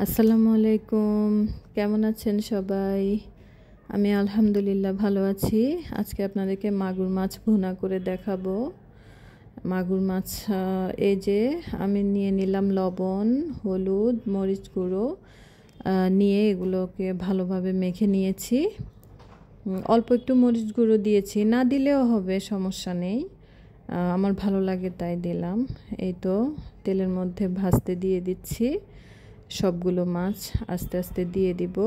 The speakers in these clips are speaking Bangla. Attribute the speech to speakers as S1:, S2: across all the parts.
S1: আসসালামু আলাইকুম। কেমন আছেন সবাই? আমি আলহামদুলিল্লাহ ভালো আছি। আজকে আপনাদেরকে মাগুর মাছ ভুনা করে দেখাবো। মাগুর মাছ এই যে আমি নিয়ে নিলাম লবণ, হলুদ, মরিচ গুঁড়ো নিয়ে এগুলোকে ভালোভাবে মেখে নিয়েছি। অল্প একটু মরিচ গুঁড়ো দিয়েছি, না দিলেও হবে, সমস্যা নেই। আমার ভালো লাগে তাই দিলাম। এই তো তেলের মধ্যে ভাজতে দিয়ে দিচ্ছি। সবগুলো মাছ আস্তে আস্তে দিয়ে দিব।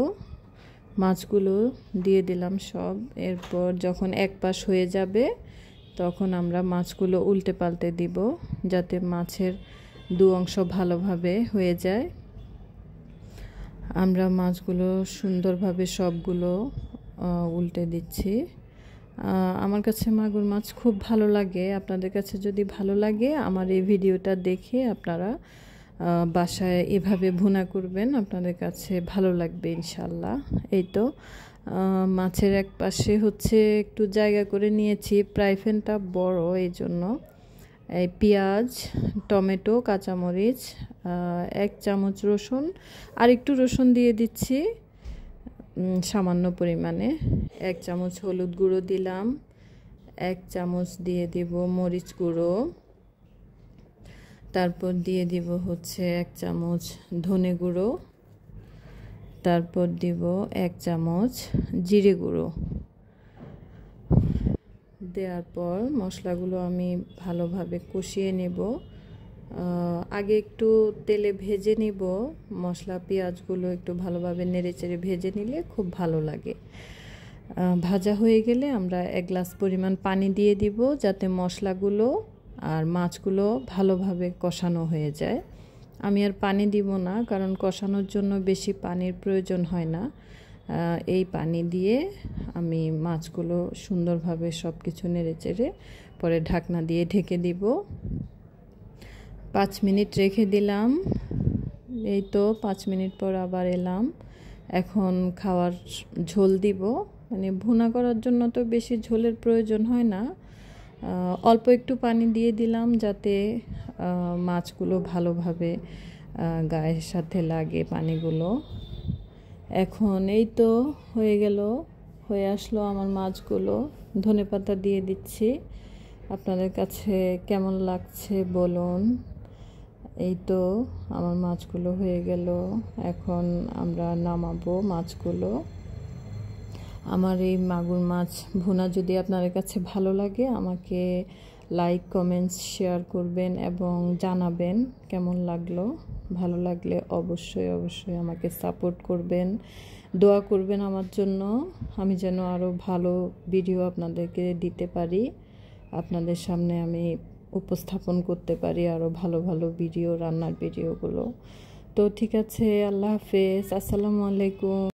S1: মাছগুলো দিয়ে দিলাম সব। এরপর যখন এক পাশ হয়ে যাবে তখন আমরা মাছগুলো উল্টে পাল্টে দিব, যাতে মাছের দু অংশ ভালোভাবে হয়ে যায়। আমরা মাছগুলো সুন্দরভাবে সবগুলো উল্টে দিচ্ছি। আমার কাছে মাগুর মাছ খুব ভালো লাগে। আপনাদের কাছে যদি ভালো লাগে আমার এই ভিডিওটা দেখে আপনারা বাসায় এভাবে ভুনা করবেন, আপনাদের কাছে ভালো লাগবে ইনশাল্লাহ। এই তো মাছের এক পাশে হচ্ছে একটু জায়গা করে নিয়েছি, ফ্রাই প্যানটা বড়, এই জন্য এই পেঁয়াজ, টমেটো, কাঁচামরিচ, 1 চামচ রসুন, আর একটু রসুন দিয়ে দিচ্ছি সামান্য পরিমাণে। 1 চামচ হলুদ গুঁড়ো দিলাম, 1 চামচ দিয়ে দিব মরিচ গুঁড়ো, তারপর দিয়ে দিব হচ্ছে 1 চামচ ধনে গুঁড়ো, তারপর দিব 1 চামচ জিরে গুঁড়ো। দেওয়ার পর মশলাগুলো আমি ভালোভাবে কষিয়ে নেব। আগে একটু তেলে ভেজে নিব মশলা, পেঁয়াজগুলো একটু ভালোভাবে নেড়েচেড়ে ভেজে নিলে খুব ভালো লাগে। ভাজা হয়ে গেলে আমরা 1 গ্লাস পরিমাণ পানি দিয়ে দিব, যাতে মশলাগুলো আর মাছগুলো ভালোভাবে কষানো হয়ে যায়। আমি আর পানি দিব না, কারণ কষানোর জন্য বেশি পানির প্রয়োজন হয় না। এই পানি দিয়ে আমি মাছগুলো সুন্দরভাবে সব কিছু নেড়েচেড়ে পরে ঢাকনা দিয়ে ঢেকে দিব। 5 মিনিট রেখে দিলাম। এই তো 5 মিনিট পর আবার এলাম। এখন খাওয়ার ঝোল দিব। মানে ভুনা করার জন্য তো বেশি ঝোলের প্রয়োজন হয় না, অল্প একটু পানি দিয়ে দিলাম, যাতে মাছগুলো ভালোভাবে গায়ের সাথে লাগে পানিগুলো। এখন এই তো হয়ে আসলো আমার মাছগুলো। ধনেপাতা দিয়ে দিচ্ছি। আপনাদের কাছে কেমন লাগছে বলুন। এই তো আমার মাছগুলো হয়ে গেল। এখন আমরা নামাবো মাছগুলো। আমার এই মাগুর মাছ ভুনা যদি আপনাদের কাছে ভালো লাগে, আমাকে লাইক, কমেন্টস, শেয়ার করবেন এবং জানাবেন কেমন লাগলো। ভালো লাগলে অবশ্যই আমাকে সাপোর্ট করবেন, দোয়া করবেন আমার জন্য, আমি যেন আরও ভালো ভিডিও আপনাদেরকে দিতে পারি, আপনাদের সামনে আমি উপস্থাপন করতে পারি আরও ভালো ভালো ভিডিও, রান্নার ভিডিওগুলো। তো ঠিক আছে, আল্লাহ হাফেজ, আসসালামু আলাইকুম।